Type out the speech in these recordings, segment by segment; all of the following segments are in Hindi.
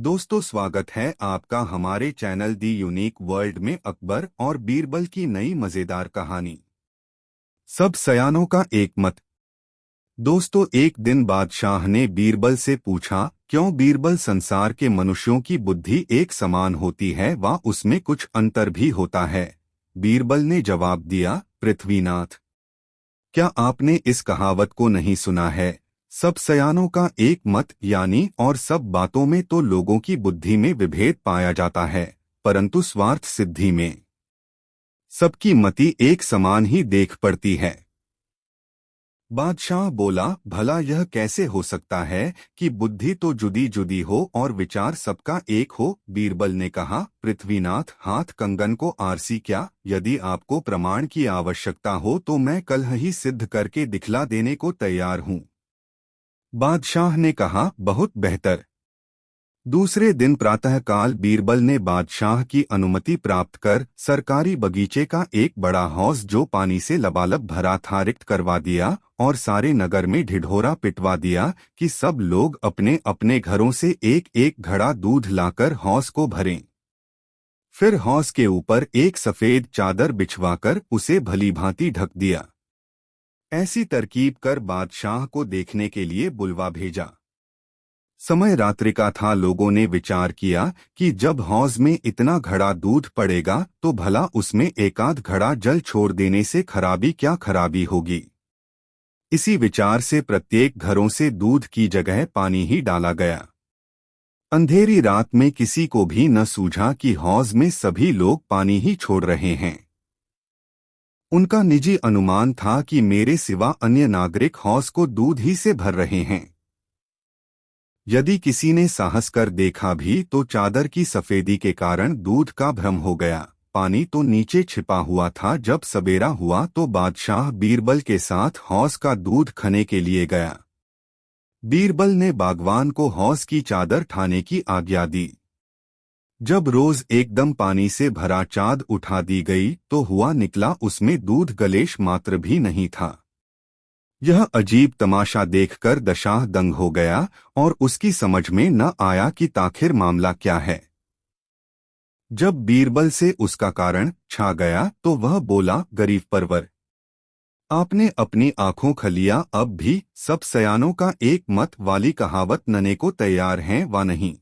दोस्तों, स्वागत है आपका हमारे चैनल दी यूनिक वर्ल्ड में अकबर और बीरबल की नई मजेदार कहानी। सब सयानों का एक मत। दोस्तों, एक दिन बादशाह ने बीरबल से पूछा, क्यों बीरबल संसार के मनुष्यों की बुद्धि एक समान होती है व उसमें कुछ अंतर भी होता है। बीरबल ने जवाब दिया, पृथ्वीनाथ, क्या आपने इस कहावत को नहीं सुना है? सब सयानों का एक मत, यानी और सब बातों में तो लोगों की बुद्धि में विभेद पाया जाता है, परंतु स्वार्थ सिद्धि में सबकी मति एक समान ही देख पड़ती है। बादशाह बोला, भला यह कैसे हो सकता है कि बुद्धि तो जुदी जुदी हो और विचार सबका एक हो? बीरबल ने कहा, पृथ्वीनाथ, हाथ कंगन को आरसी क्या? यदि आपको प्रमाण की आवश्यकता हो तो मैं कल ही सिद्ध करके दिखला देने को तैयार हूँ। बादशाह ने कहा, बहुत बेहतर। दूसरे दिन प्रातःकाल बीरबल ने बादशाह की अनुमति प्राप्त कर सरकारी बगीचे का एक बड़ा हौज जो पानी से लबालब भरा था रिक्त करवा दिया और सारे नगर में ढिढोरा पिटवा दिया कि सब लोग अपने अपने घरों से एक एक घड़ा दूध लाकर हौज को भरें। फिर हौज के ऊपर एक सफेद चादर बिछवाकर उसे भलीभांति ढक दिया। ऐसी तरकीब कर बादशाह को देखने के लिए बुलवा भेजा। समय रात्रि का था। लोगों ने विचार किया कि जब हौज में इतना घड़ा दूध पड़ेगा तो भला उसमें एकाध घड़ा जल छोड़ देने से खराबी क्या खराबी होगी। इसी विचार से प्रत्येक घरों से दूध की जगह पानी ही डाला गया। अंधेरी रात में किसी को भी न सूझा कि हौज में सभी लोग पानी ही छोड़ रहे हैं। उनका निजी अनुमान था कि मेरे सिवा अन्य नागरिक हौज को दूध ही से भर रहे हैं। यदि किसी ने साहस कर देखा भी तो चादर की सफेदी के कारण दूध का भ्रम हो गया। पानी तो नीचे छिपा हुआ था। जब सवेरा हुआ तो बादशाह बीरबल के साथ हौज का दूध खने के लिए गया। बीरबल ने बागवान को हौज की चादर ठाने की आज्ञा दी। जब रोज एकदम पानी से भरा चाद उठा दी गई तो हुआ निकला उसमें दूध गलेश मात्र भी नहीं था। यह अजीब तमाशा देखकर दशाह दंग हो गया और उसकी समझ में न आया कि आखिर मामला क्या है। जब बीरबल से उसका कारण छा गया तो वह बोला, गरीब परवर, आपने अपनी आंखों खलिया अब भी सब सयानों का एक मत वाली कहावत नने को तैयार हैं व नहीं?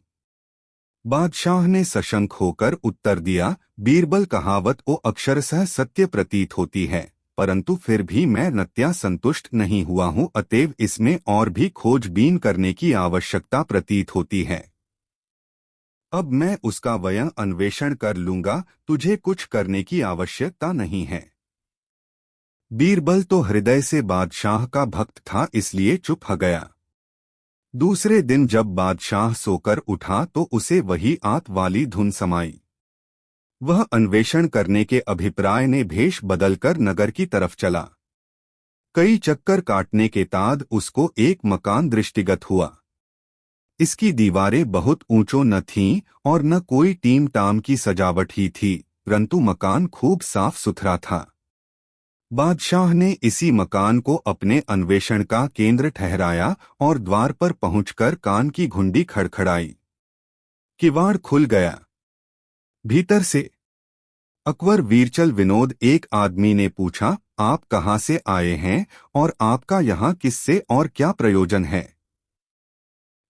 बादशाह ने सशंक होकर उत्तर दिया, बीरबल, कहावत ओ अक्षरशः सत्य प्रतीत होती है, परंतु फिर भी मैं नत्या संतुष्ट नहीं हुआ हूँ, अतएव इसमें और भी खोजबीन करने की आवश्यकता प्रतीत होती है। अब मैं उसका वयं अन्वेषण कर लूंगा, तुझे कुछ करने की आवश्यकता नहीं है। बीरबल तो हृदय से बादशाह का भक्त था, इसलिए चुप हो गया। दूसरे दिन जब बादशाह सोकर उठा तो उसे वही आत वाली धुन समाई। वह अन्वेषण करने के अभिप्राय ने भेष बदलकर नगर की तरफ चला। कई चक्कर काटने के बाद उसको एक मकान दृष्टिगत हुआ। इसकी दीवारें बहुत ऊंचों न थीं और न कोई टीम टाम की सजावट ही थी, परंतु मकान खूब साफ सुथरा था। बादशाह ने इसी मकान को अपने अन्वेषण का केंद्र ठहराया और द्वार पर पहुंचकर कान की घुंडी खड़खड़ाई। किवाड़ खुल गया। भीतर से अकबर वीरचल विनोद एक आदमी ने पूछा, आप कहाँ से आए हैं और आपका यहाँ किससे और क्या प्रयोजन है?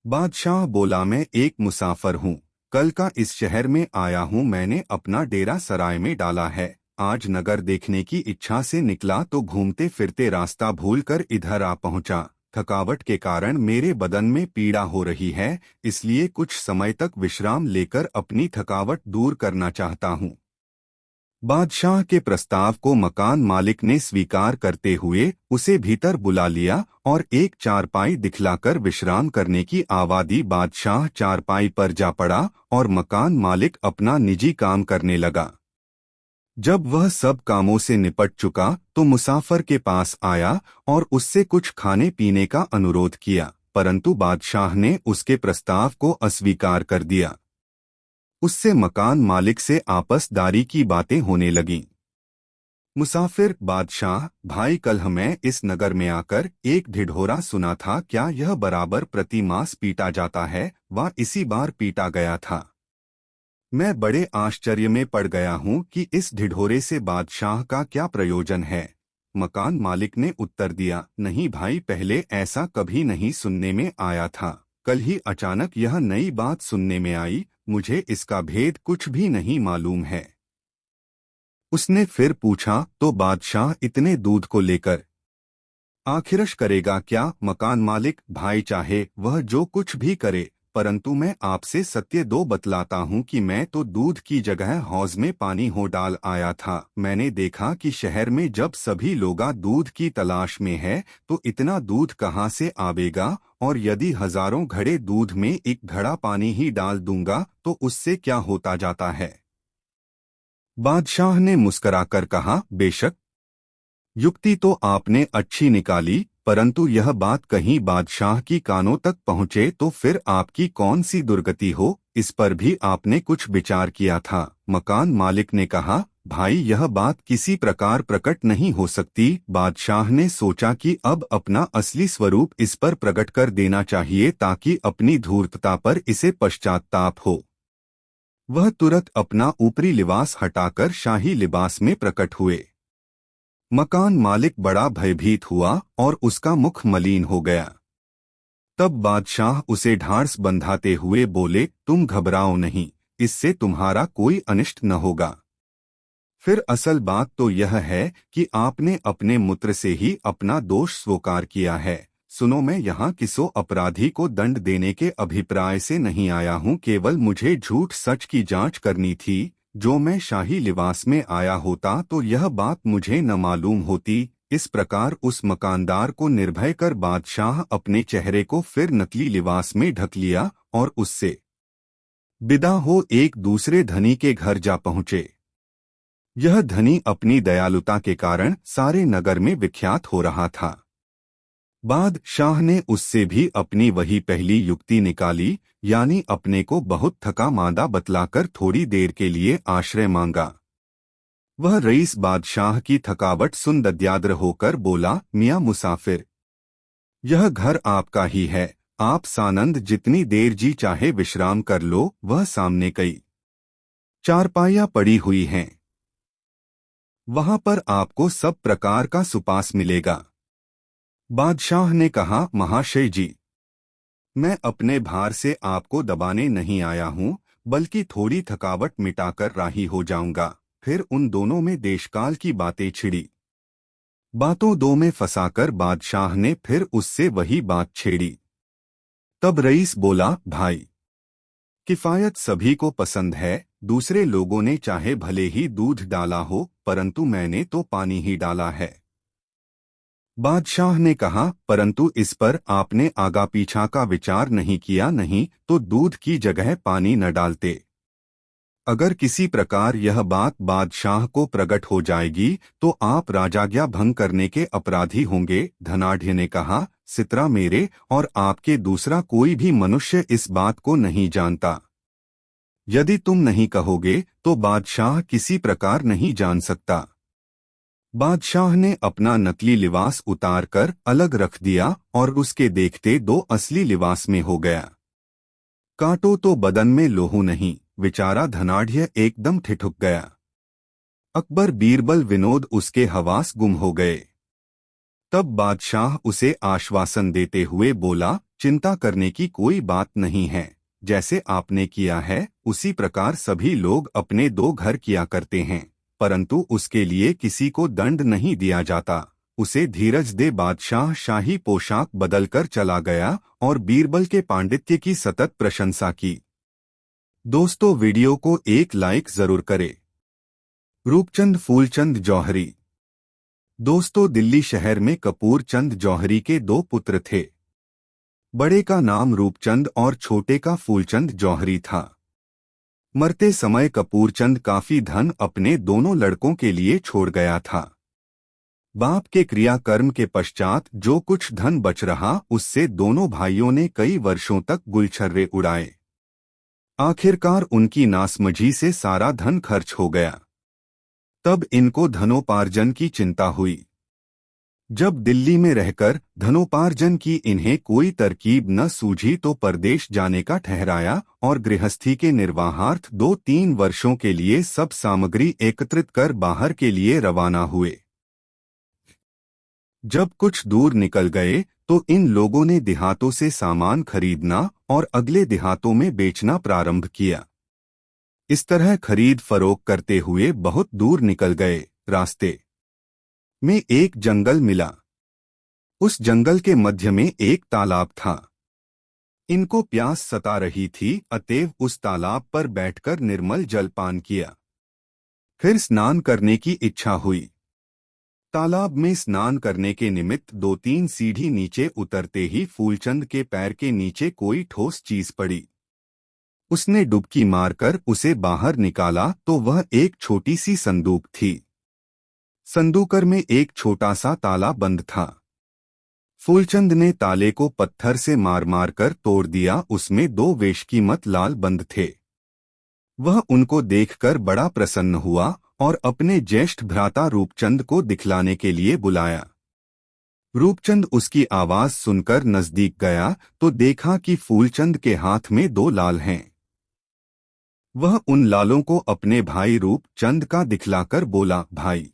बादशाह बोला, मैं एक मुसाफिर हूँ, कल का इस शहर में आया हूँ। मैंने अपना डेरा सराय में डाला है। आज नगर देखने की इच्छा से निकला तो घूमते फिरते रास्ता भूलकर इधर आ पहुँचा। थकावट के कारण मेरे बदन में पीड़ा हो रही है, इसलिए कुछ समय तक विश्राम लेकर अपनी थकावट दूर करना चाहता हूँ। बादशाह के प्रस्ताव को मकान मालिक ने स्वीकार करते हुए उसे भीतर बुला लिया और एक चारपाई दिखलाकर विश्राम करने की आवा दी। बादशाह चारपाई पर जा पड़ा और मकान मालिक अपना निजी काम करने लगा। जब वह सब कामों से निपट चुका तो मुसाफिर के पास आया और उससे कुछ खाने पीने का अनुरोध किया, परंतु बादशाह ने उसके प्रस्ताव को अस्वीकार कर दिया। उससे मकान मालिक से आपसदारी की बातें होने लगीं। मुसाफिर बादशाह, भाई कल मैं इस नगर में आकर एक ढिढोरा सुना था, क्या यह बराबर प्रति मास पीटा जाता है व इसी बार पीटा गया था। मैं बड़े आश्चर्य में पड़ गया हूँ कि इस ढिढोरे से बादशाह का क्या प्रयोजन है। मकान मालिक ने उत्तर दिया, नहीं भाई, पहले ऐसा कभी नहीं सुनने में आया था, कल ही अचानक यह नई बात सुनने में आई, मुझे इसका भेद कुछ भी नहीं मालूम है। उसने फिर पूछा, तो बादशाह इतने दूध को लेकर आखिरश करेगा क्या। मकान मालिक, भाई चाहे वह जो कुछ भी करे, परंतु मैं आपसे सत्य दो बतलाता हूँ कि मैं तो दूध की जगह हौज में पानी हो डाल आया था। मैंने देखा कि शहर में जब सभी लोग दूध की तलाश में है तो इतना दूध कहाँ से आवेगा, और यदि हजारों घड़े दूध में एक घड़ा पानी ही डाल दूंगा तो उससे क्या होता जाता है। बादशाह ने मुस्कराकर कहा, बेशक युक्ति तो आपने अच्छी निकाली, परंतु यह बात कहीं बादशाह की कानों तक पहुँचे तो फिर आपकी कौन सी दुर्गति हो, इस पर भी आपने कुछ विचार किया था। मकान मालिक ने कहा, भाई यह बात किसी प्रकार प्रकट नहीं हो सकती। बादशाह ने सोचा कि अब अपना असली स्वरूप इस पर प्रकट कर देना चाहिए ताकि अपनी धूर्तता पर इसे पश्चाताप हो। वह तुरंत अपना ऊपरी लिबास हटाकर शाही लिबास में प्रकट हुए। मकान मालिक बड़ा भयभीत हुआ और उसका मुख मलिन हो गया। तब बादशाह उसे ढांढस बंधाते हुए बोले, तुम घबराओ नहीं, इससे तुम्हारा कोई अनिष्ट न होगा। फिर असल बात तो यह है कि आपने अपने मूत्र से ही अपना दोष स्वीकार किया है। सुनो, मैं यहाँ किसी अपराधी को दंड देने के अभिप्राय से नहीं आया हूँ, केवल मुझे झूठ सच की जांच करनी थी। जो मैं शाही लिबास में आया होता तो यह बात मुझे न मालूम होती। इस प्रकार उस मकानदार को निर्भय कर बादशाह अपने चेहरे को फिर नकली लिबास में ढक लिया और उससे विदा हो एक दूसरे धनी के घर जा पहुँचे। यह धनी अपनी दयालुता के कारण सारे नगर में विख्यात हो रहा था। बादशाह ने उससे भी अपनी वही पहली युक्ति निकाली, यानी अपने को बहुत थका मांदा बतलाकर थोड़ी देर के लिए आश्रय मांगा। वह रईस बादशाह की थकावट सुन दद्याद्र होकर बोला, मियाँ मुसाफिर, यह घर आपका ही है, आप सानंद जितनी देर जी चाहे विश्राम कर लो। वह सामने कई चारपाइयाँ पड़ी हुई हैं, वहां पर आपको सब प्रकार का सुपास मिलेगा। बादशाह ने कहा, महाशय जी, मैं अपने भार से आपको दबाने नहीं आया हूँ, बल्कि थोड़ी थकावट मिटाकर राही हो जाऊंगा। फिर उन दोनों में देशकाल की बातें छिड़ी। बातों दो में फंसाकर बादशाह ने फिर उससे वही बात छेड़ी। तब रईस बोला, भाई, किफायत सभी को पसंद है, दूसरे लोगों ने चाहे भले ही दूध डाला हो, परंतु मैंने तो पानी ही डाला है। बादशाह ने कहा, परंतु इस पर आपने आगा पीछा का विचार नहीं किया, नहीं तो दूध की जगह पानी न डालते। अगर किसी प्रकार यह बात बादशाह को प्रकट हो जाएगी तो आप राजाज्ञा भंग करने के अपराधी होंगे। धनाढ़ ने कहा, सितरा मेरे और आपके दूसरा कोई भी मनुष्य इस बात को नहीं जानता। यदि तुम नहीं कहोगे तो बादशाह किसी प्रकार नहीं जान सकता। बादशाह ने अपना नकली लिबास उतारकर अलग रख दिया और उसके देखते दो असली लिबास में हो गया। काटो तो बदन में लोहू नहीं, बेचारा धनाढ़ एकदम ठिठुक गया। अकबर, बीरबल, विनोद उसके हवास गुम हो गए। तब बादशाह उसे आश्वासन देते हुए बोला, चिंता करने की कोई बात नहीं है, जैसे आपने किया है उसी प्रकार सभी लोग अपने दो घर किया करते हैं, परंतु उसके लिए किसी को दंड नहीं दिया जाता। उसे धीरज दे। बादशाह शाही पोशाक बदलकर चला गया और बीरबल के पांडित्य की सतत प्रशंसा की। दोस्तों, वीडियो को एक लाइक जरूर करें। रूपचंद फूलचंद जौहरी। दोस्तों, दिल्ली शहर में कपूर चंद जौहरी के दो पुत्र थे। बड़े का नाम रूपचंद और छोटे का फूलचंद जौहरी था। मरते समय कपूरचंद काफी धन अपने दोनों लड़कों के लिए छोड़ गया था। बाप के क्रियाकर्म के पश्चात जो कुछ धन बच रहा उससे दोनों भाइयों ने कई वर्षों तक गुलछर्रे उड़ाए। आखिरकार उनकी नासमझी से सारा धन खर्च हो गया। तब इनको धनोपार्जन की चिंता हुई। जब दिल्ली में रहकर धनोपार्जन की इन्हें कोई तरकीब न सूझी तो परदेश जाने का ठहराया और गृहस्थी के निर्वाहार्थ 2-3 वर्षों के लिए सब सामग्री एकत्रित कर बाहर के लिए रवाना हुए। जब कुछ दूर निकल गए तो इन लोगों ने देहातों से सामान खरीदना और अगले देहातों में बेचना प्रारंभ किया। इस तरह खरीद फरोख्त करते हुए बहुत दूर निकल गए। रास्ते में एक जंगल मिला। उस जंगल के मध्य में एक तालाब था। इनको प्यास सता रही थी, अतएव उस तालाब पर बैठकर निर्मल जल पान किया। फिर स्नान करने की इच्छा हुई। तालाब में स्नान करने के निमित्त 2-3 सीढ़ी नीचे उतरते ही फूलचंद के पैर के नीचे कोई ठोस चीज पड़ी। उसने डुबकी मारकर उसे बाहर निकाला तो वह एक छोटी सी संदूक थी। संदूकर में एक छोटा सा ताला बंद था। फूलचंद ने ताले को पत्थर से मार मार कर तोड़ दिया। उसमें 2 वेशकीमत लाल बंद थे। वह उनको देखकर बड़ा प्रसन्न हुआ और अपने ज्येष्ठ भ्राता रूपचंद को दिखलाने के लिए बुलाया। रूपचंद उसकी आवाज सुनकर नजदीक गया तो देखा कि फूलचंद के हाथ में 2 लाल हैं। वह उन लालों को अपने भाई रूपचंद का दिखलाकर बोला, भाई,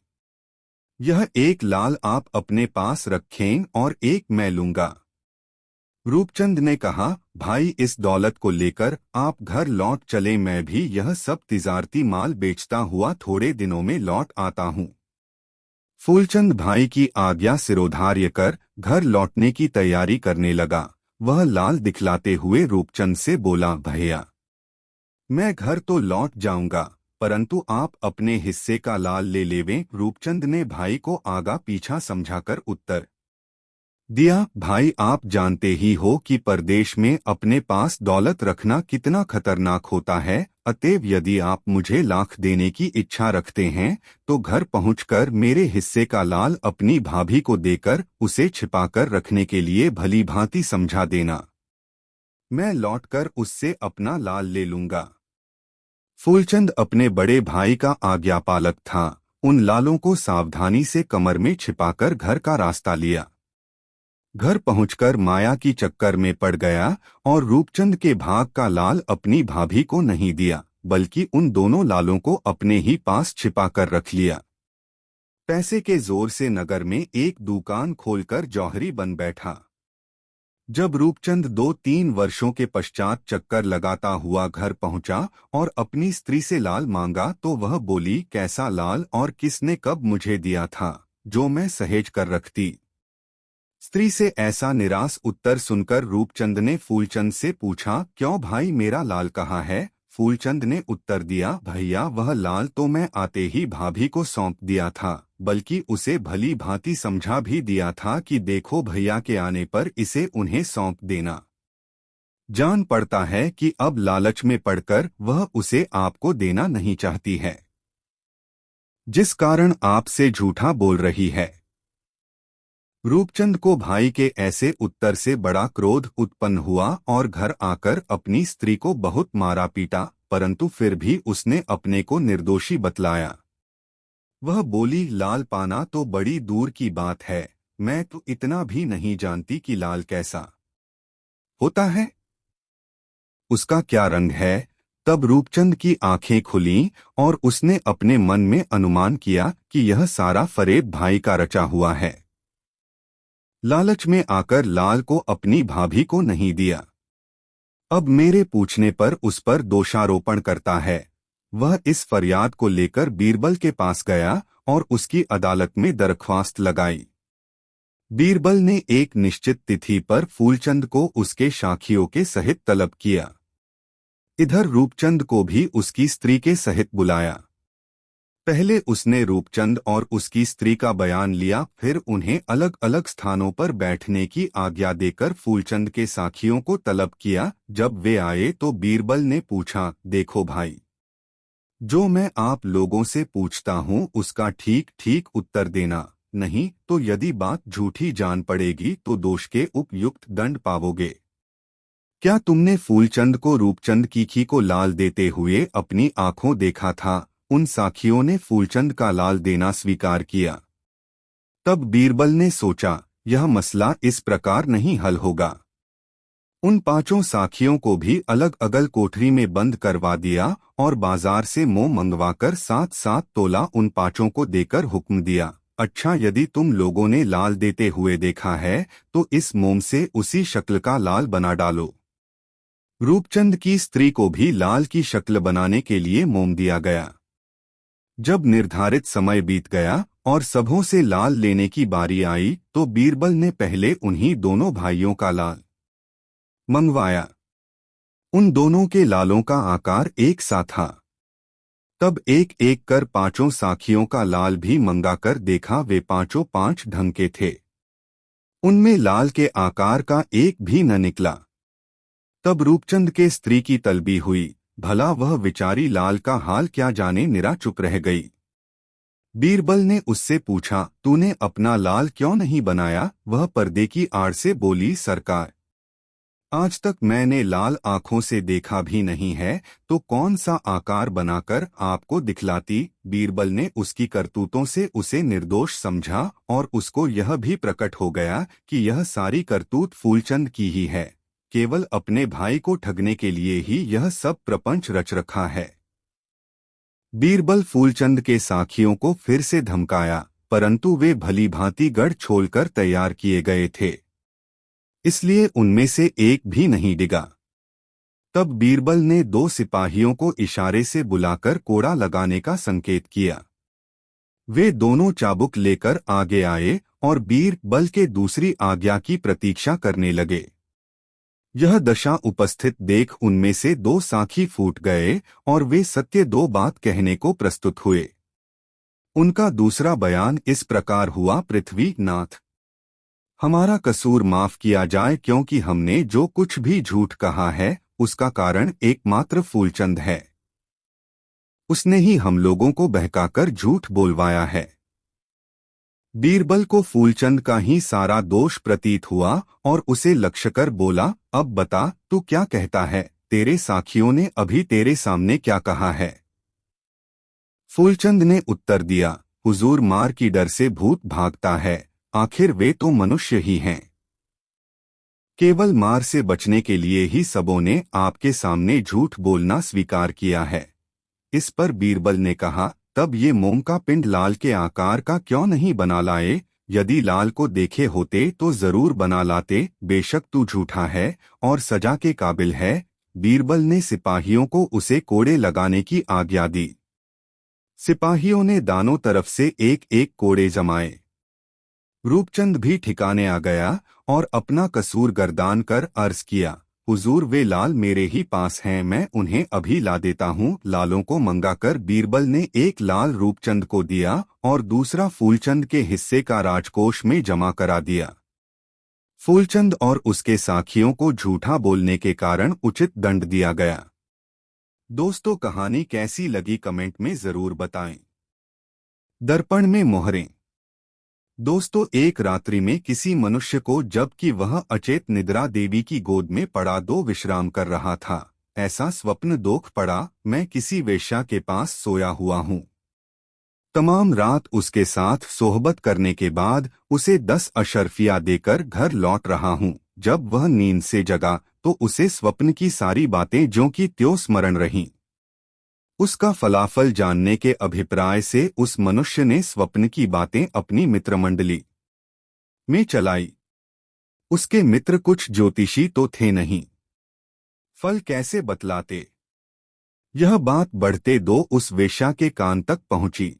यह एक लाल आप अपने पास रखें और एक मैं लूंगा। रूपचंद ने कहा, भाई, इस दौलत को लेकर आप घर लौट चले, मैं भी यह सब तिजारती माल बेचता हुआ थोड़े दिनों में लौट आता हूँ। फूलचंद भाई की आज्ञा सिरोधार्य कर घर लौटने की तैयारी करने लगा। वह लाल दिखलाते हुए रूपचंद से बोला, भैया, मैं घर तो लौट जाऊंगा, परंतु आप अपने हिस्से का लाल ले लेवें। रूपचंद ने भाई को आगा पीछा समझाकर उत्तर दिया, भाई, आप जानते ही हो कि परदेश में अपने पास दौलत रखना कितना खतरनाक होता है, अतएव यदि आप मुझे लाख देने की इच्छा रखते हैं तो घर पहुंचकर मेरे हिस्से का लाल अपनी भाभी को देकर उसे छिपाकर रखने के लिए भली भांति समझा देना। मैं लौटकर उससे अपना लाल ले लूंगा। फूलचंद अपने बड़े भाई का आज्ञापालक था। उन लालों को सावधानी से कमर में छिपाकर घर का रास्ता लिया। घर पहुंचकर माया की चक्कर में पड़ गया और रूपचंद के भाग का लाल अपनी भाभी को नहीं दिया, बल्कि उन दोनों लालों को अपने ही पास छिपाकर रख लिया। पैसे के जोर से नगर में एक दुकान खोलकर जौहरी बन बैठा। जब रूपचंद 2-3 वर्षों के पश्चात चक्कर लगाता हुआ घर पहुंचा और अपनी स्त्री से लाल मांगा तो वह बोली, कैसा लाल और किसने कब मुझे दिया था जो मैं सहेज कर रखती। स्त्री से ऐसा निराश उत्तर सुनकर रूपचंद ने फूलचंद से पूछा, क्यों भाई, मेरा लाल कहाँ है? फूलचंद ने उत्तर दिया, भैया, वह लाल तो मैं आते ही भाभी को सौंप दिया था, बल्कि उसे भली भांति समझा भी दिया था कि देखो, भैया के आने पर इसे उन्हें सौंप देना। जान पड़ता है कि अब लालच में पड़कर वह उसे आपको देना नहीं चाहती है, जिस कारण आपसे झूठा बोल रही है। रूपचंद को भाई के ऐसे उत्तर से बड़ा क्रोध उत्पन्न हुआ और घर आकर अपनी स्त्री को बहुत मारा पीटा, परंतु फिर भी उसने अपने को निर्दोषी बतलाया। वह बोली, लाल पाना तो बड़ी दूर की बात है, मैं तो इतना भी नहीं जानती कि लाल कैसा होता है, उसका क्या रंग है। तब रूपचंद की आंखें खुलीं और उसने अपने मन में अनुमान किया कि यह सारा फरेब भाई का रचा हुआ है। लालच में आकर लाल को अपनी भाभी को नहीं दिया। अब मेरे पूछने पर उस पर दोषारोपण करता है। वह इस फरियाद को लेकर बीरबल के पास गया और उसकी अदालत में दरख्वास्त लगाई। बीरबल ने एक निश्चित तिथि पर फूलचंद को उसके साखियों के सहित तलब किया। इधर रूपचंद को भी उसकी स्त्री के सहित बुलाया। पहले उसने रूपचंद और उसकी स्त्री का बयान लिया, फिर उन्हें अलग अलग स्थानों पर बैठने की आज्ञा देकर फूलचंद के साखियों को तलब किया। जब वे आए तो बीरबल ने पूछा, देखो भाई, जो मैं आप लोगों से पूछता हूँ उसका ठीक ठीक उत्तर देना, नहीं तो यदि बात झूठी जान पड़ेगी तो दोष के उपयुक्त दंड पाओगे। क्या तुमने फूलचंद को रूपचंद की खी को लाल देते हुए अपनी आंखों देखा था? उन साखियों ने फूलचंद का लाल देना स्वीकार किया। तब बीरबल ने सोचा, यह मसला इस प्रकार नहीं हल होगा। उन पांचों साखियों को भी अलग अलग कोठरी में बंद करवा दिया और बाजार से मोम मंगवाकर 7-7 तोला उन पांचों को देकर हुक्म दिया, अच्छा यदि तुम लोगों ने लाल देते हुए देखा है तो इस मोम से उसी शक्ल का लाल बना डालो। रूपचंद की स्त्री को भी लाल की शक्ल बनाने के लिए मोम दिया गया। जब निर्धारित समय बीत गया और सबों से लाल लेने की बारी आई तो बीरबल ने पहले उन्हीं दोनों भाइयों का लाल मंगवाया। उन दोनों के लालों का आकार एक सा था। तब एक एक कर पांचों साखियों का लाल भी मंगाकर देखा, वे पांचों 5 ढंग के थे। उनमें लाल के आकार का एक भी न निकला। तब रूपचंद के स्त्री की तलबी हुई, भला वह विचारी लाल का हाल क्या जाने, निरा चुप रह गई। बीरबल ने उससे पूछा, तूने अपना लाल क्यों नहीं बनाया? वह पर्दे की आड़ से बोली, सरकार आज तक मैंने लाल आंखों से देखा भी नहीं है, तो कौन सा आकार बनाकर आपको दिखलाती। बीरबल ने उसकी करतूतों से उसे निर्दोष समझा और उसको यह भी प्रकट हो गया कि यह सारी करतूत फूलचंद की ही है, केवल अपने भाई को ठगने के लिए ही यह सब प्रपंच रच रखा है। बीरबल फूलचंद के साखियों को फिर से धमकाया, परंतु वे भली भांति गढ़ छोड़कर तैयार किए गए थे, इसलिए उनमें से एक भी नहीं डिगा। तब बीरबल ने 2 सिपाहियों को इशारे से बुलाकर कोड़ा लगाने का संकेत किया। वे दोनों चाबुक लेकर आगे आए और बीरबल के दूसरी आज्ञा की प्रतीक्षा करने लगे। यह दशा उपस्थित देख उनमें से 2 साखी फूट गए और वे सत्य 2 बात कहने को प्रस्तुत हुए। उनका दूसरा बयान इस प्रकार हुआ, पृथ्वीनाथ हमारा कसूर माफ किया जाए, क्योंकि हमने जो कुछ भी झूठ कहा है उसका कारण एकमात्र फूलचंद है। उसने ही हम लोगों को बहकाकर झूठ बोलवाया है। बीरबल को फूलचंद का ही सारा दोष प्रतीत हुआ और उसे लक्ष्य कर बोला, अब बता तू क्या कहता है? तेरे साखियों ने अभी तेरे सामने क्या कहा है? फूलचंद ने उत्तर दिया, हुजूर मार की डर से भूत भागता है, आखिर वे तो मनुष्य ही हैं। केवल मार से बचने के लिए ही सबों ने आपके सामने झूठ बोलना स्वीकार किया है। इस पर बीरबल ने कहा, तब ये मोम का पिंड लाल के आकार का क्यों नहीं बना लाए? यदि लाल को देखे होते तो जरूर बना लाते। बेशक तू झूठा है और सजा के काबिल है। बीरबल ने सिपाहियों को उसे कोड़े लगाने की आज्ञा दी। सिपाहियों ने दानों तरफ से एक एक कोड़े जमाए। रूपचंद भी ठिकाने आ गया और अपना कसूर गर्दान कर अर्ज किया, हुजूर वे लाल मेरे ही पास हैं, मैं उन्हें अभी ला देता हूँ। लालों को मंगाकर बीरबल ने एक लाल रूपचंद को दिया और दूसरा फूलचंद के हिस्से का राजकोष में जमा करा दिया। फूलचंद और उसके साखियों को झूठा बोलने के कारण उचित दंड दिया गया। दोस्तों कहानी कैसी लगी कमेंट में जरूर बताएं। दर्पण में मोहरें। दोस्तों एक रात्रि में किसी मनुष्य को, जबकि वह अचेत निद्रा देवी की गोद में पड़ा दो विश्राम कर रहा था, ऐसा स्वप्न दोख पड़ा, मैं किसी वेश्या के पास सोया हुआ हूँ। तमाम रात उसके साथ सोहबत करने के बाद उसे 10 अशर्फिया देकर घर लौट रहा हूँ। जब वह नींद से जगा तो उसे स्वप्न की सारी बातें ज्यों की त्यों स्मरण रहीं। उसका फलाफल जानने के अभिप्राय से उस मनुष्य ने स्वप्न की बातें अपनी मित्रमंडली में चलाई। उसके मित्र कुछ ज्योतिषी तो थे नहीं, फल कैसे बतलाते। यह बात बढ़ते दो उस वेश्या के कान तक पहुंची।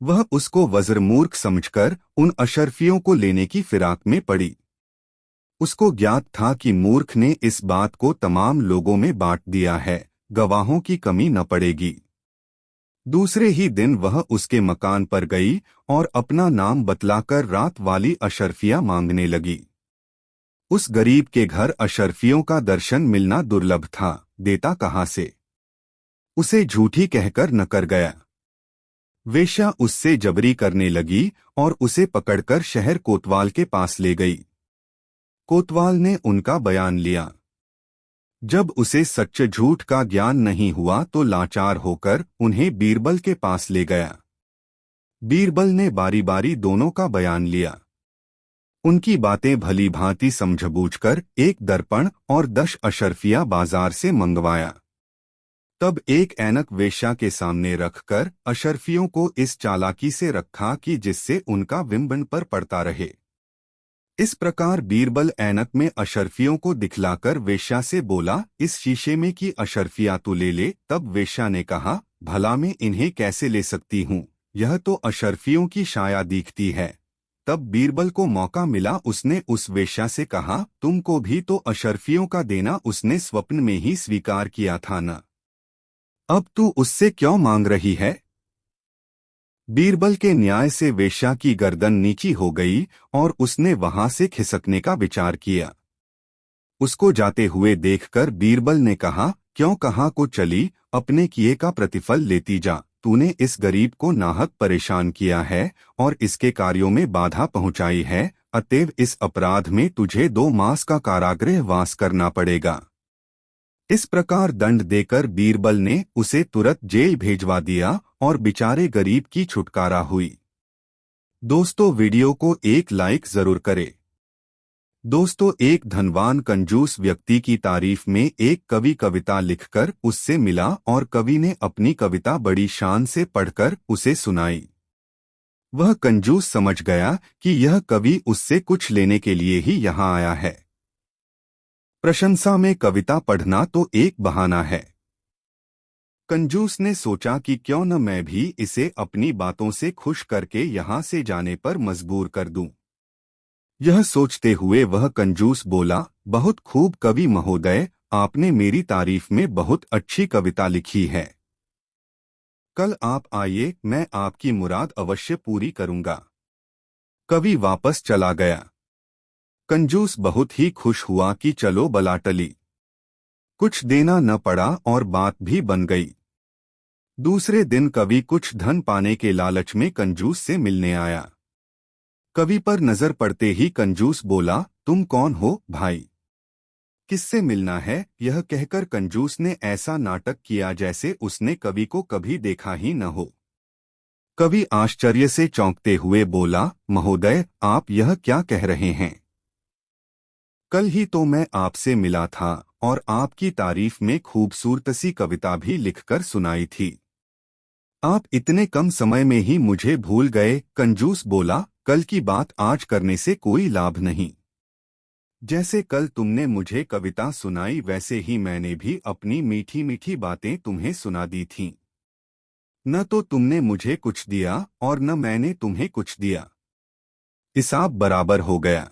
वह उसको वज्रमूर्ख समझकर उन अशर्फियों को लेने की फिराक में पड़ी। उसको ज्ञात था कि मूर्ख ने इस बात को तमाम लोगों में बांट दिया है, गवाहों की कमी न पड़ेगी। दूसरे ही दिन वह उसके मकान पर गई और अपना नाम बतलाकर रात वाली अशर्फिया मांगने लगी। उस गरीब के घर अशर्फियों का दर्शन मिलना दुर्लभ था, देता कहाँ से? उसे झूठी कहकर नकर गया। वेश्या उससे जबरी करने लगी और उसे पकड़कर शहर कोतवाल के पास ले गई। कोतवाल ने उनका बयान लिया। जब उसे सच झूठ का ज्ञान नहीं हुआ तो लाचार होकर उन्हें बीरबल के पास ले गया। बीरबल ने बारी बारी दोनों का बयान लिया। उनकी बातें भली भांति समझबूझकर एक दर्पण और 10 अशर्फिया बाजार से मंगवाया। तब एक ऐनक वेश्या के सामने रखकर अशर्फियों को इस चालाकी से रखा कि जिससे उनका बिंबन पर पड़ता रहे। इस प्रकार बीरबल ऐनक में अशर्फियों को दिखलाकर वेश्या से बोला, इस शीशे में की अशर्फिया तू ले ले। तब वेश्या ने कहा, भला मैं इन्हें कैसे ले सकती हूँ, यह तो अशर्फियों की शाया दिखती है। तब बीरबल को मौका मिला, उसने उस वेश्या से कहा, तुमको भी तो अशर्फियों का देना उसने स्वप्न में ही स्वीकार किया था न, अब तू उससे क्यों मांग रही है। बीरबल के न्याय से वेश्या की गर्दन नीची हो गई और उसने वहां से खिसकने का विचार किया। उसको जाते हुए देखकर बीरबल ने कहा, क्यों कहाँ को चली, अपने किए का प्रतिफल लेती जा। तूने इस गरीब को नाहक परेशान किया है और इसके कार्यों में बाधा पहुंचाई है, अतएव इस अपराध में तुझे 2 मास का कारागृह वास करना पड़ेगा। इस प्रकार दंड देकर बीरबल ने उसे तुरंत जेल भेजवा दिया और बेचारे गरीब की छुटकारा हुई। दोस्तों, वीडियो को एक लाइक जरूर करें। दोस्तों, एक धनवान कंजूस व्यक्ति की तारीफ में एक कवि कविता लिखकर उससे मिला और कवि ने अपनी कविता बड़ी शान से पढ़कर उसे सुनाई। वह कंजूस समझ गया कि यह कवि उससे कुछ लेने के लिए ही यहाँ आया है। प्रशंसा में कविता पढ़ना तो एक बहाना है। कंजूस ने सोचा कि क्यों न मैं भी इसे अपनी बातों से खुश करके यहाँ से जाने पर मजबूर कर दूं। यह सोचते हुए वह कंजूस बोला, बहुत खूब कवि महोदय, आपने मेरी तारीफ में बहुत अच्छी कविता लिखी है। कल आप आइए, मैं आपकी मुराद अवश्य पूरी करूंगा। कवि वापस चला गया। कंजूस बहुत ही खुश हुआ कि चलो बला टली। कुछ देना न पड़ा और बात भी बन गई। दूसरे दिन कवि कुछ धन पाने के लालच में कंजूस से मिलने आया। कवि पर नजर पड़ते ही कंजूस बोला, तुम कौन हो भाई, किससे मिलना है। यह कहकर कंजूस ने ऐसा नाटक किया जैसे उसने कवि को कभी देखा ही न हो। कवि आश्चर्य से चौंकते हुए बोला, महोदय, आप यह क्या कह रहे हैं। कल ही तो मैं आपसे मिला था और आपकी तारीफ में खूबसूरत सी कविता भी लिखकर सुनाई थी। आप इतने कम समय में ही मुझे भूल गए। कंजूस बोला, कल की बात आज करने से कोई लाभ नहीं। जैसे कल तुमने मुझे कविता सुनाई वैसे ही मैंने भी अपनी मीठी मीठी बातें तुम्हें सुना दी थीं। न तो तुमने मुझे कुछ दिया और न मैंने तुम्हें कुछ दिया। हिसाब बराबर हो गया।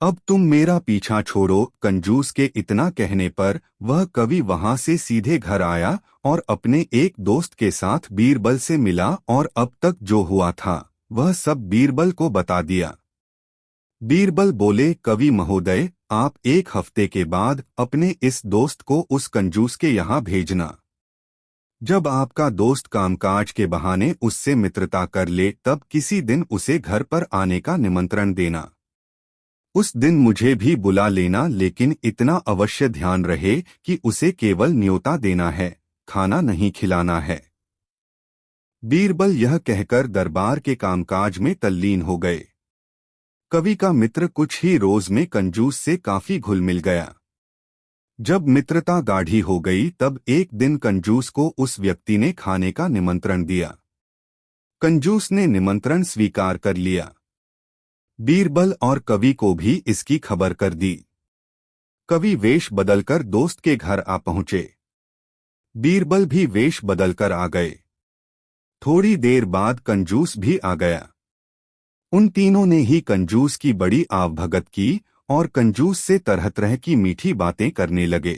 अब तुम मेरा पीछा छोड़ो। कंजूस के इतना कहने पर वह कवि वहां से सीधे घर आया और अपने एक दोस्त के साथ बीरबल से मिला और अब तक जो हुआ था वह सब बीरबल को बता दिया। बीरबल बोले, कवि महोदय, आप 1 हफ्ते के बाद अपने इस दोस्त को उस कंजूस के यहाँ भेजना। जब आपका दोस्त कामकाज के बहाने उससे मित्रता कर ले तब किसी दिन उसे घर पर आने का निमंत्रण देना। उस दिन मुझे भी बुला लेना, लेकिन इतना अवश्य ध्यान रहे कि उसे केवल न्योता देना है, खाना नहीं खिलाना है। बीरबल यह कहकर दरबार के कामकाज में तल्लीन हो गए। कवि का मित्र कुछ ही रोज में कंजूस से काफी घुल मिल गया। जब मित्रता गाढ़ी हो गई तब एक दिन कंजूस को उस व्यक्ति ने खाने का निमंत्रण दिया। कंजूस ने निमंत्रण स्वीकार कर लिया। बीरबल और कवि को भी इसकी खबर कर दी। कवि वेश बदलकर दोस्त के घर आ पहुंचे। बीरबल भी वेश बदलकर आ गए। थोड़ी देर बाद कंजूस भी आ गया। उन तीनों ने ही कंजूस की बड़ी आवभगत की और कंजूस से तरह तरह की मीठी बातें करने लगे।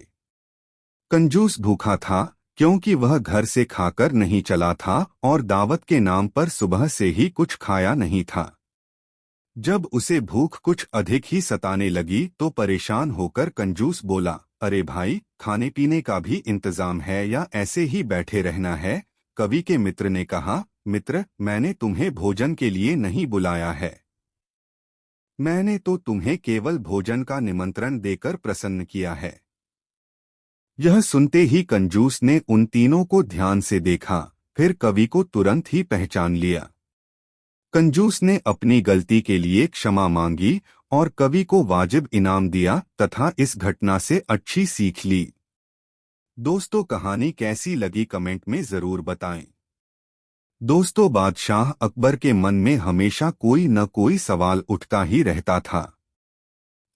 कंजूस भूखा था क्योंकि वह घर से खाकर नहीं चला था और दावत के नाम पर सुबह से ही कुछ खाया नहीं था। जब उसे भूख कुछ अधिक ही सताने लगी तो परेशान होकर कंजूस बोला, अरे भाई, खाने पीने का भी इंतजाम है या ऐसे ही बैठे रहना है। कवि के मित्र ने कहा, मित्र, मैंने तुम्हें भोजन के लिए नहीं बुलाया है। मैंने तो तुम्हें केवल भोजन का निमंत्रण देकर प्रसन्न किया है। यह सुनते ही कंजूस ने उन तीनों को ध्यान से देखा, फिर कवि को तुरंत ही पहचान लिया। कंजूस ने अपनी गलती के लिए क्षमा मांगी और कवि को वाजिब इनाम दिया तथा इस घटना से अच्छी सीख ली। दोस्तों, कहानी कैसी लगी कमेंट में जरूर बताएं। दोस्तों, बादशाह अकबर के मन में हमेशा कोई न कोई सवाल उठता ही रहता था।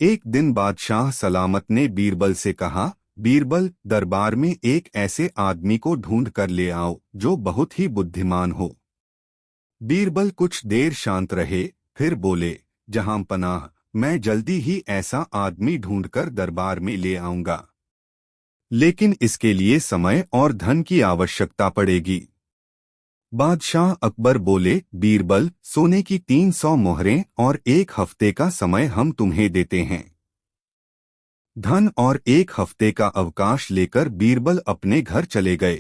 एक दिन बादशाह सलामत ने बीरबल से कहा, बीरबल, दरबार में एक ऐसे आदमी को ढूंढ कर ले आओ जो बहुत ही बुद्धिमान हो। बीरबल कुछ देर शांत रहे, फिर बोले, जहां पनाह, मैं जल्दी ही ऐसा आदमी ढूंढकर दरबार में ले आऊंगा, लेकिन इसके लिए समय और धन की आवश्यकता पड़ेगी। बादशाह अकबर बोले, बीरबल, सोने की 300 मोहरें और 1 हफ्ते का समय हम तुम्हें देते हैं। धन और 1 हफ्ते का अवकाश लेकर बीरबल अपने घर चले गए।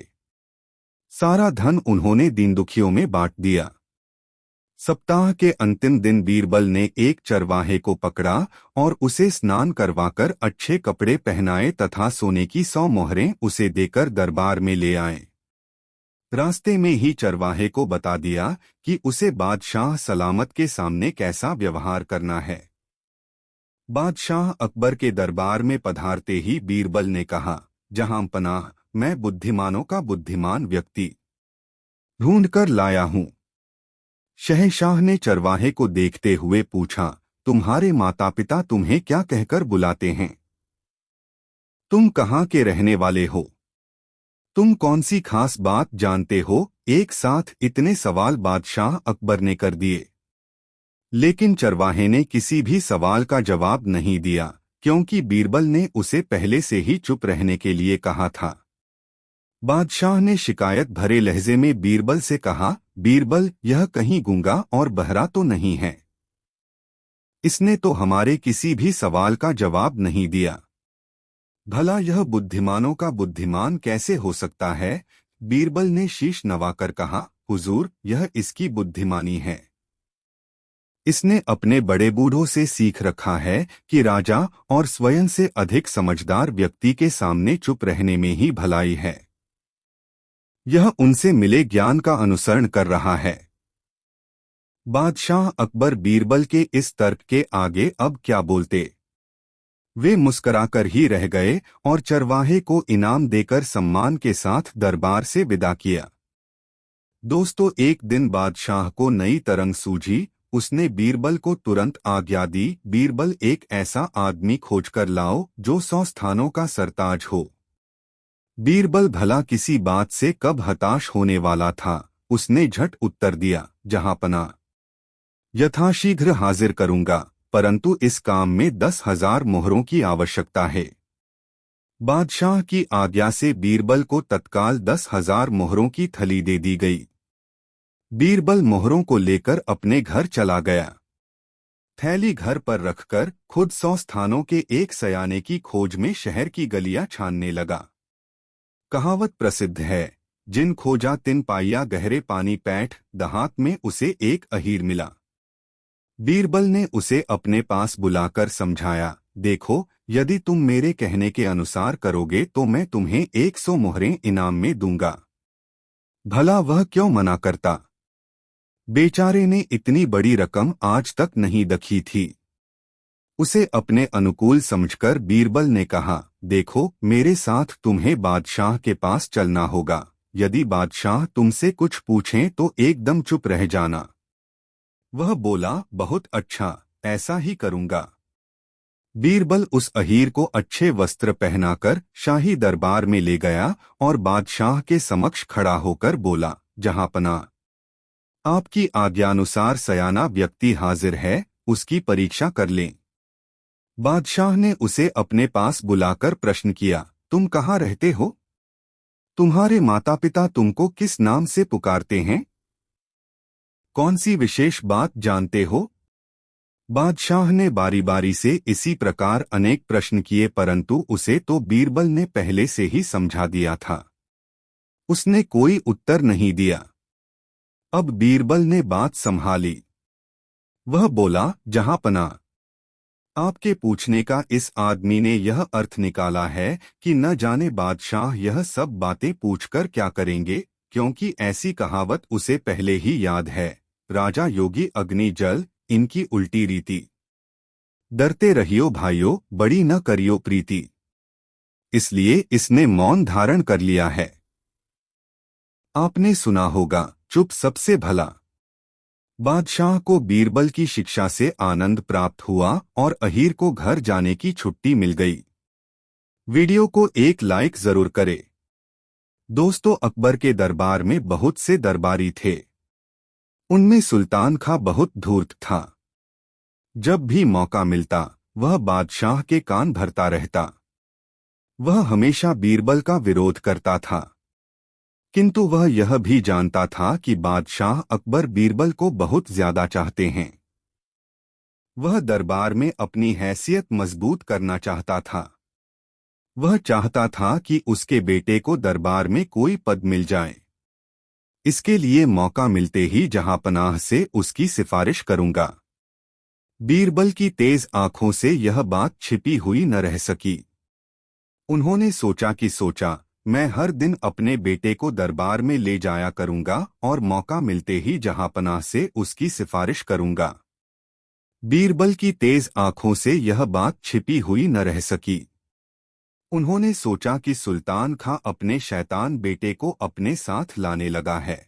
सारा धन उन्होंने दीन दुखियों में बांट दिया। सप्ताह के अंतिम दिन बीरबल ने एक चरवाहे को पकड़ा और उसे स्नान करवाकर अच्छे कपड़े पहनाए तथा सोने की 100 मोहरें उसे देकर दरबार में ले आए। रास्ते में ही चरवाहे को बता दिया कि उसे बादशाह सलामत के सामने कैसा व्यवहार करना है। बादशाह अकबर के दरबार में पधारते ही बीरबल ने कहा, जहां पनाह, मैं बुद्धिमानों का बुद्धिमान व्यक्ति ढूंढकर लाया हूं। शहंशाह ने चरवाहे को देखते हुए पूछा, तुम्हारे माता पिता तुम्हें क्या कहकर बुलाते हैं? तुम कहाँ के रहने वाले हो? तुम कौन सी खास बात जानते हो? एक साथ इतने सवाल बादशाह अकबर ने कर दिए, लेकिन चरवाहे ने किसी भी सवाल का जवाब नहीं दिया, क्योंकि बीरबल ने उसे पहले से ही चुप रहने के लिए कहा था। बादशाह ने शिकायत भरे लहजे में बीरबल से कहा, बीरबल, यह कहीं गूंगा और बहरा तो नहीं है? इसने तो हमारे किसी भी सवाल का जवाब नहीं दिया। भला यह बुद्धिमानों का बुद्धिमान कैसे हो सकता है? बीरबल ने शीश नवाकर कहा, हुजूर, यह इसकी बुद्धिमानी है। इसने अपने बड़े बूढ़ों से सीख रखा है कि राजा और स्वयं से अधिक समझदार व्यक्ति के सामने चुप रहने में ही भलाई है। यह उनसे मिले ज्ञान का अनुसरण कर रहा है। बादशाह अकबर बीरबल के इस तर्क के आगे अब क्या बोलते। वे मुस्कराकर ही रह गए और चरवाहे को इनाम देकर सम्मान के साथ दरबार से विदा किया। दोस्तों, एक दिन बादशाह को नई तरंग सूझी। उसने बीरबल को तुरंत आज्ञा दी, बीरबल, एक ऐसा आदमी खोजकर लाओ जो 100 स्थानों का सरताज हो। बीरबल भला किसी बात से कब हताश होने वाला था। उसने झट उत्तर दिया, जहां पना, यथाशीघ्र हाजिर करूंगा, परंतु इस काम में 10,000 मोहरों की आवश्यकता है। बादशाह की आज्ञा से बीरबल को तत्काल 10,000 मोहरों की थली दे दी गई। बीरबल मोहरों को लेकर अपने घर चला गया। थैली घर पर रखकर खुद 100 स्थानों के एक सयाने की खोज में शहर की गलियां छानने लगा। कहावत प्रसिद्ध है, जिन खोजा तिन पाइया गहरे पानी पैठ, दहात में उसे एक अहीर मिला। बीरबल ने उसे अपने पास बुलाकर समझाया, देखो, यदि तुम मेरे कहने के अनुसार करोगे तो मैं तुम्हें 100 मोहरें इनाम में दूंगा। भला वह क्यों मना करता? बेचारे ने इतनी बड़ी रकम आज तक नहीं देखी थी। उसे अपने अनुकूल समझकर बीरबल ने कहा, देखो, मेरे साथ तुम्हें बादशाह के पास चलना होगा। यदि बादशाह तुमसे कुछ पूछें तो एकदम चुप रह जाना। वह बोला, बहुत अच्छा, ऐसा ही करूंगा। बीरबल उस अहीर को अच्छे वस्त्र पहनाकर शाही दरबार में ले गया और बादशाह के समक्ष खड़ा होकर बोला, जहां पना, आपकी आज्ञानुसार सयाना व्यक्ति हाजिर है, उसकी परीक्षा कर लें। बादशाह ने उसे अपने पास बुलाकर प्रश्न किया, तुम कहाँ रहते हो? तुम्हारे माता पिता तुमको किस नाम से पुकारते हैं? कौन सी विशेष बात जानते हो? बादशाह ने बारी बारी से इसी प्रकार अनेक प्रश्न किए, परंतु उसे तो बीरबल ने पहले से ही समझा दिया था। उसने कोई उत्तर नहीं दिया। अब बीरबल ने बात संभाली। वह बोला, जहां पना, आपके पूछने का इस आदमी ने यह अर्थ निकाला है कि न जाने बादशाह यह सब बातें पूछकर क्या करेंगे, क्योंकि ऐसी कहावत उसे पहले ही याद है, राजा योगी अग्नि जल, इनकी उल्टी रीति। डरते रहियो भाइयों, बड़ी न करियो प्रीति। इसलिए इसने मौन धारण कर लिया है। आपने सुना होगा, चुप सबसे भला। बादशाह को बीरबल की शिक्षा से आनंद प्राप्त हुआ और अहीर को घर जाने की छुट्टी मिल गई। वीडियो को एक लाइक जरूर करें। दोस्तों, अकबर के दरबार में बहुत से दरबारी थे। उनमें सुल्तान खां बहुत धूर्त था। जब भी मौका मिलता वह बादशाह के कान भरता रहता। वह हमेशा बीरबल का विरोध करता था, किंतु वह यह भी जानता था कि बादशाह अकबर बीरबल को बहुत ज्यादा चाहते हैं। वह दरबार में अपनी हैसियत मजबूत करना चाहता था। वह चाहता था कि उसके बेटे को दरबार में कोई पद मिल जाए। इसके लिए मौका मिलते ही जहांपनाह से उसकी सिफारिश करूंगा। बीरबल की तेज आंखों से यह बात छिपी हुई न रह सकी। उन्होंने सोचा कि सोचा, मैं हर दिन अपने बेटे को दरबार में ले जाया करूंगा और मौका मिलते ही जहांपनाह से उसकी सिफारिश करूंगा। बीरबल की तेज आंखों से यह बात छिपी हुई न रह सकी। उन्होंने सोचा कि सुल्तान खां अपने शैतान बेटे को अपने साथ लाने लगा है।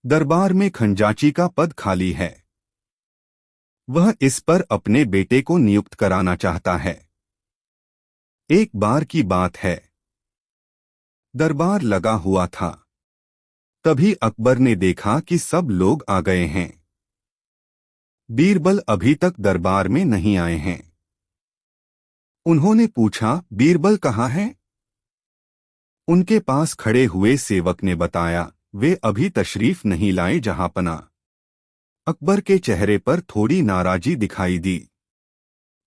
दरबार में खंजाची का पद खाली है। वह इस पर अपने बेटे को नियुक्त कराना चाहता है। एक बार की बात है, दरबार लगा हुआ था। तभी अकबर ने देखा कि सब लोग आ गए हैं। बीरबल अभी तक दरबार में नहीं आए हैं। उन्होंने पूछा, बीरबल कहाँ हैं? उनके पास खड़े हुए सेवक ने बताया, वे अभी तशरीफ नहीं लाए जहांपना। अकबर के चेहरे पर थोड़ी नाराजी दिखाई दी।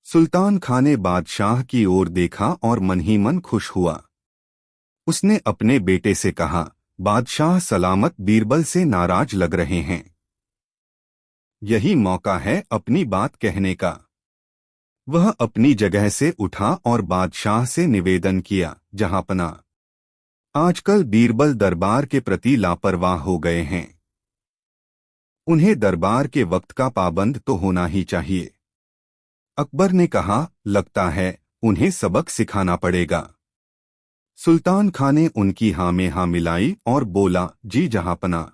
सुल्तान खां ने बादशाह की ओर देखा और मन ही मन खुश हुआ। उसने अपने बेटे से कहा, बादशाह सलामत बीरबल से नाराज लग रहे हैं। यही मौका है अपनी बात कहने का। वह अपनी जगह से उठा और बादशाह से निवेदन किया, जहांपना, आजकल बीरबल दरबार के प्रति लापरवाह हो गए हैं। उन्हें दरबार के वक्त का पाबंद तो होना ही चाहिए। अकबर ने कहा, लगता है उन्हें सबक सिखाना पड़ेगा। सुल्तान खां ने उनकी हाँ में हाँ मिलाई और बोला, जी जहांपना।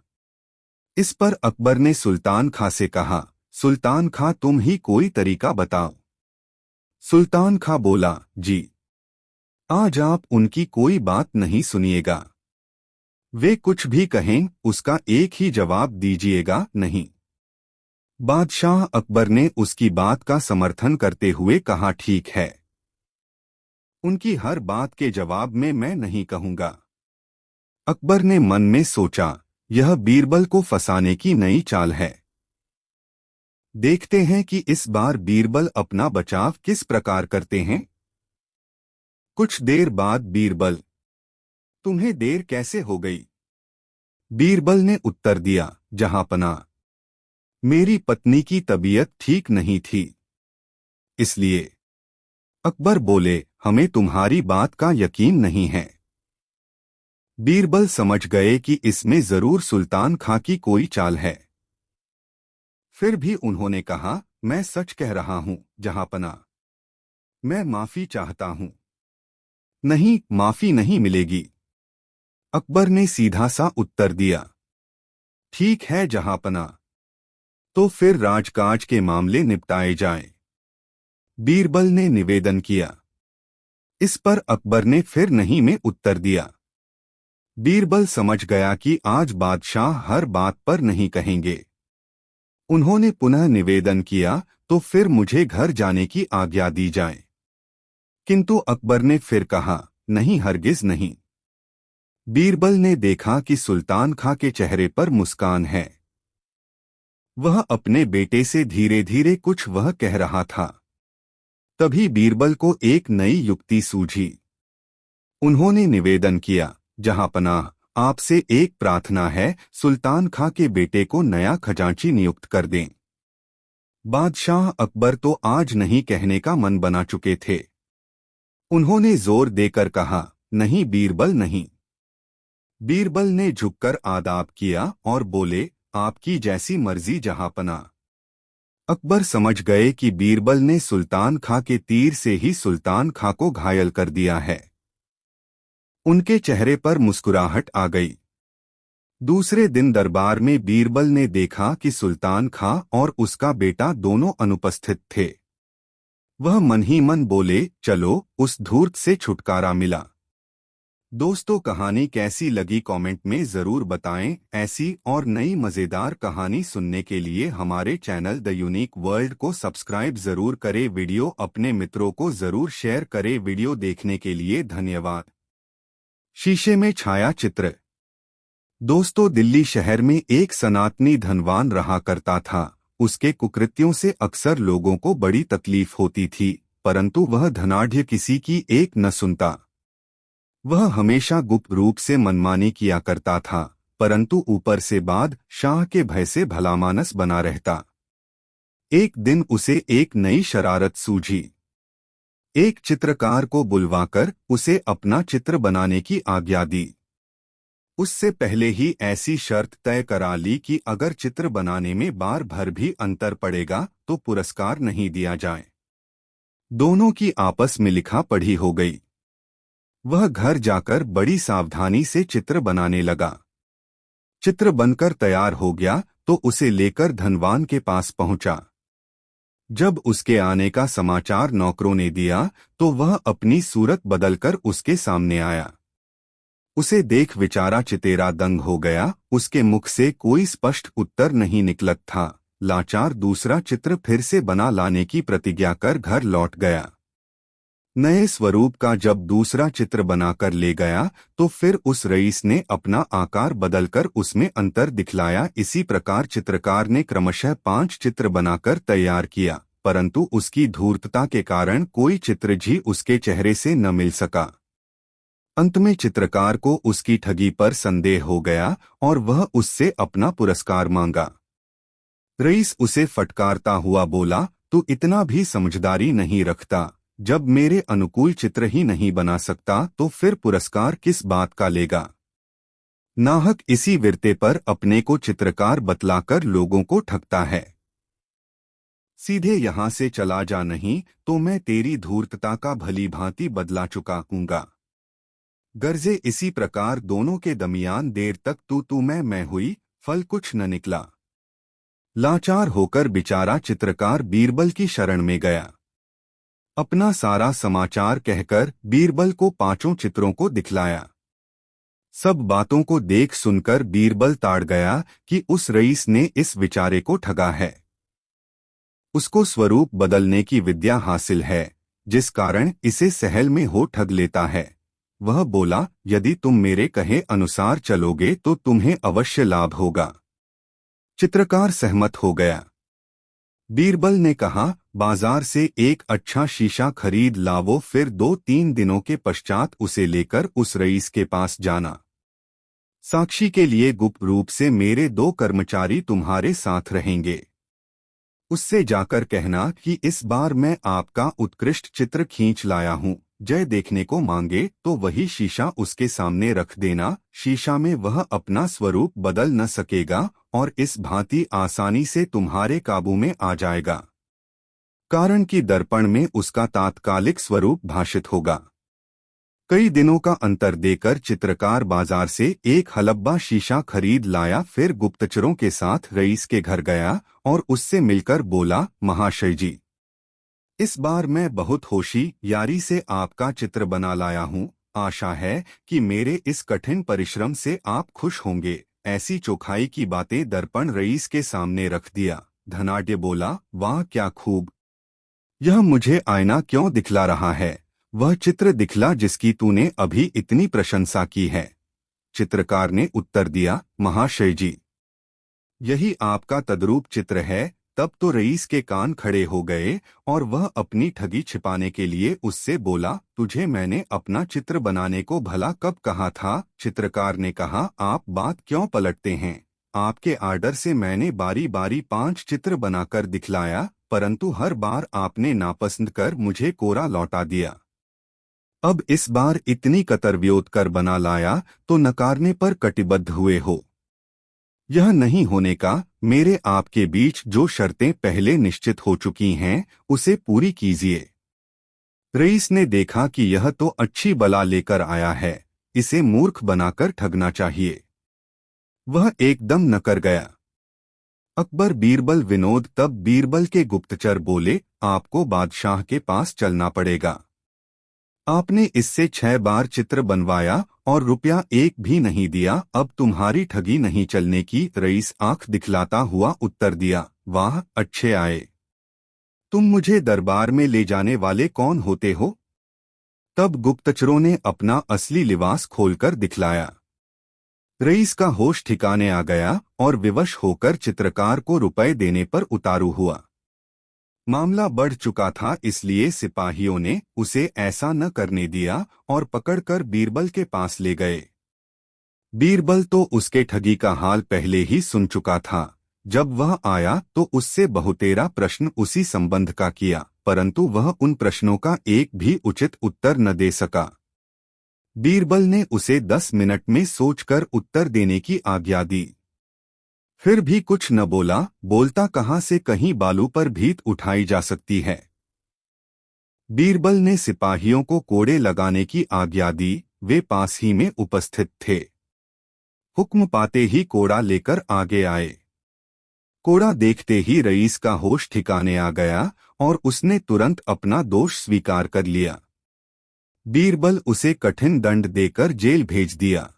इस पर अकबर ने सुल्तान खां से कहा, सुल्तान खां तुम ही कोई तरीका बताओ। सुल्तान खां बोला, जी, आज आप उनकी कोई बात नहीं सुनिएगा। वे कुछ भी कहें उसका एक ही जवाब दीजिएगा, नहीं। बादशाह अकबर ने उसकी बात का समर्थन करते हुए कहा, ठीक है, उनकी हर बात के जवाब में मैं नहीं कहूंगा। अकबर ने मन में सोचा, यह बीरबल को फंसाने की नई चाल है। देखते हैं कि इस बार बीरबल अपना बचाव किस प्रकार करते हैं। कुछ देर बाद बीरबल, तुम्हें देर कैसे हो गई? बीरबल ने उत्तर दिया, जहांपना, मेरी पत्नी की तबीयत ठीक नहीं थी, इसलिए। अकबर बोले, हमें तुम्हारी बात का यकीन नहीं है। बीरबल समझ गए कि इसमें जरूर सुल्तान खां की कोई चाल है। फिर भी उन्होंने कहा, मैं सच कह रहा हूं जहांपना, मैं माफी चाहता हूं। नहीं, माफी नहीं मिलेगी। अकबर ने सीधा सा उत्तर दिया। ठीक है जहांपना, तो फिर राजकाज के मामले निपटाए जाएं। बीरबल ने निवेदन किया। इस पर अकबर ने फिर नहीं में उत्तर दिया। बीरबल समझ गया कि आज बादशाह हर बात पर नहीं कहेंगे। उन्होंने पुनः निवेदन किया, तो फिर मुझे घर जाने की आज्ञा दी जाए। किंतु अकबर ने फिर कहा, नहीं, हरगिज नहीं। बीरबल ने देखा कि सुल्तान खां के चेहरे पर मुस्कान है। वह अपने बेटे से धीरे धीरे कुछ वह कह रहा था। तभी बीरबल को एक नई युक्ति सूझी। उन्होंने निवेदन किया, जहांपनाह, आपसे एक प्रार्थना है, सुल्तान खां के बेटे को नया खजांची नियुक्त कर दें। बादशाह अकबर तो आज नहीं कहने का मन बना चुके थे। उन्होंने जोर देकर कहा, नहीं बीरबल नहीं। बीरबल ने झुककर आदाब किया और बोले, आपकी जैसी मर्जी जहांपना। अकबर समझ गए कि बीरबल ने सुल्तान खां के तीर से ही सुल्तान खां को घायल कर दिया है। उनके चेहरे पर मुस्कुराहट आ गई। दूसरे दिन दरबार में बीरबल ने देखा कि सुल्तान खां और उसका बेटा दोनों अनुपस्थित थे। वह मन ही मन बोले, चलो उस धूर्त से छुटकारा मिला। दोस्तों, कहानी कैसी लगी कमेंट में जरूर बताएं। ऐसी और नई मजेदार कहानी सुनने के लिए हमारे चैनल द यूनिक वर्ल्ड को सब्सक्राइब जरूर करें। वीडियो अपने मित्रों को जरूर शेयर करें। वीडियो देखने के लिए धन्यवाद। शीशे में छाया चित्र। दोस्तों, दिल्ली शहर में एक सनातनी धनवान रहा करता था। उसके कुकृत्यों से अक्सर लोगों को बड़ी तकलीफ होती थी, परंतु वह धनाढ्य किसी की एक न सुनता। वह हमेशा गुप्त रूप से मनमानी किया करता था, परंतु ऊपर से बादशाह के भय से भलामानस बना रहता। एक दिन उसे एक नई शरारत सूझी। एक चित्रकार को बुलवाकर उसे अपना चित्र बनाने की आज्ञा दी। उससे पहले ही ऐसी शर्त तय करा ली कि अगर चित्र बनाने में बार भर भी अंतर पड़ेगा तो पुरस्कार नहीं दिया जाए। दोनों की आपस में लिखा पढ़ी हो गई। वह घर जाकर बड़ी सावधानी से चित्र बनाने लगा। चित्र बनकर तैयार हो गया तो उसे लेकर धनवान के पास पहुंचा। जब उसके आने का समाचार नौकरों ने दिया तो वह अपनी सूरत बदलकर उसके सामने आया। उसे देख बेचारा चितेरा दंग हो गया। उसके मुख से कोई स्पष्ट उत्तर नहीं निकलत था। लाचार दूसरा चित्र फिर से बना लाने की प्रतिज्ञा कर घर लौट गया। नए स्वरूप का जब दूसरा चित्र बनाकर ले गया तो फिर उस रईस ने अपना आकार बदलकर उसमें अंतर दिखलाया। इसी प्रकार चित्रकार ने क्रमशः 5 चित्र बनाकर तैयार किया, परंतु उसकी धूर्तता के कारण कोई चित्र भी उसके चेहरे से न मिल सका। अंत में चित्रकार को उसकी ठगी पर संदेह हो गया और वह उससे अपना पुरस्कार मांगा। रईस उसे फटकारता हुआ बोला, तू इतना भी समझदारी नहीं रखता। जब मेरे अनुकूल चित्र ही नहीं बना सकता तो फिर पुरस्कार किस बात का लेगा। नाहक इसी विरते पर अपने को चित्रकार बतलाकर लोगों को ठगता है। सीधे यहाँ से चला जा, नहीं तो मैं तेरी धूर्तता का भली भांति बदला चुकाऊंगा। गर्जे इसी प्रकार दोनों के दरमियान देर तक तू मैं हुई, फल कुछ न निकला। लाचार होकर बेचारा चित्रकार बीरबल की शरण में गया। अपना सारा समाचार कहकर बीरबल को 5 चित्रों को दिखलाया। सब बातों को देख सुनकर बीरबल ताड़ गया कि उस रईस ने इस विचारे को ठगा है। उसको स्वरूप बदलने की विद्या हासिल है, जिस कारण इसे सहल में हो ठग लेता है। वह बोला, यदि तुम मेरे कहे अनुसार चलोगे तो तुम्हें अवश्य लाभ होगा। चित्रकार सहमत हो गया। बीरबल ने कहा, बाजार से एक अच्छा शीशा खरीद लावो। फिर 2-3 दिनों के पश्चात उसे लेकर उस रईस के पास जाना। साक्षी के लिए गुप्त रूप से मेरे 2 कर्मचारी तुम्हारे साथ रहेंगे। उससे जाकर कहना कि इस बार मैं आपका उत्कृष्ट चित्र खींच लाया हूँ। जय देखने को मांगे तो वही शीशा उसके सामने रख देना। शीशा में वह अपना स्वरूप बदल न सकेगा और इस भांति आसानी से तुम्हारे काबू में आ जाएगा, कारण कि दर्पण में उसका तात्कालिक स्वरूप भाषित होगा। कई दिनों का अंतर देकर चित्रकार बाजार से एक हलब्बा शीशा खरीद लाया। फिर गुप्तचरों के साथ रईस के घर गया और उससे मिलकर बोला, महाशय जी, इस बार मैं बहुत होशियारी से आपका चित्र बना लाया हूँ। आशा है कि मेरे इस कठिन परिश्रम से आप खुश होंगे। ऐसी चौखाई की बातें दर्पण रईस के सामने रख दिया। धनाढ्य बोला, वाह क्या खूब! यह मुझे आईना क्यों दिखला रहा है? वह चित्र दिखला जिसकी तूने अभी इतनी प्रशंसा की है। चित्रकार ने उत्तर दिया, महाशय जी, यही आपका तद्रूप चित्र है। तब तो रईस के कान खड़े हो गए और वह अपनी ठगी छिपाने के लिए उससे बोला, तुझे मैंने अपना चित्र बनाने को भला कब कहा था? चित्रकार ने कहा, आप बात क्यों पलटते हैं? आपके आर्डर से मैंने बारी बारी 5 चित्र बनाकर दिखलाया, परंतु हर बार आपने नापसंद कर मुझे कोरा लौटा दिया। अब इस बार इतनी कतरवियोत कर बना लाया तो नकारने पर कटिबद्ध हुए हो। यह नहीं होने का। मेरे आपके बीच जो शर्तें पहले निश्चित हो चुकी हैं उसे पूरी कीजिए। रईस ने देखा कि यह तो अच्छी बला लेकर आया है, इसे मूर्ख बनाकर ठगना चाहिए। वह एकदम नकर गया। अकबर बीरबल विनोद तब बीरबल के गुप्तचर बोले, आपको बादशाह के पास चलना पड़ेगा। आपने इससे 6 बार चित्र बनवाया और रुपया एक भी नहीं दिया, अब तुम्हारी ठगी नहीं चलने की। रईस आंख दिखलाता हुआ उत्तर दिया, वाह अच्छे आए। तुम मुझे दरबार में ले जाने वाले कौन होते हो? तब गुप्तचरों ने अपना असली लिबास खोलकर दिखलाया। रईस का होश ठिकाने आ गया और विवश होकर चित्रकार को रुपए देने पर उतारू हुआ। मामला बढ़ चुका था, इसलिए सिपाहियों ने उसे ऐसा न करने दिया और पकड़कर बीरबल के पास ले गए। बीरबल तो उसके ठगी का हाल पहले ही सुन चुका था। जब वह आया तो उससे बहुतेरा प्रश्न उसी संबंध का किया, परंतु वह उन प्रश्नों का एक भी उचित उत्तर न दे सका। बीरबल ने उसे 10 मिनट में सोचकर उत्तर देने की आज्ञा दी। फिर भी कुछ न बोला। बोलता कहाँ से कहीं बालू पर भीत उठाई जा सकती है। बीरबल ने सिपाहियों को कोड़े लगाने की आज्ञा दी। वे पास ही में उपस्थित थे। हुक्म पाते ही कोड़ा लेकर आगे आए। कोड़ा देखते ही रईस का होश ठिकाने आ गया और उसने तुरंत अपना दोष स्वीकार कर लिया। बीरबल उसे कठिन दंड देकर जेल भेज दिया।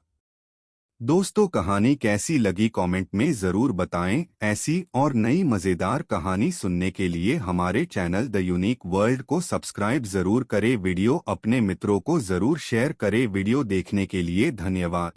दोस्तों, कहानी कैसी लगी कमेंट में ज़रूर बताएं। ऐसी और नई मज़ेदार कहानी सुनने के लिए हमारे चैनल द यूनिक वर्ल्ड को सब्सक्राइब ज़रूर करें। वीडियो अपने मित्रों को ज़रूर शेयर करें। वीडियो देखने के लिए धन्यवाद।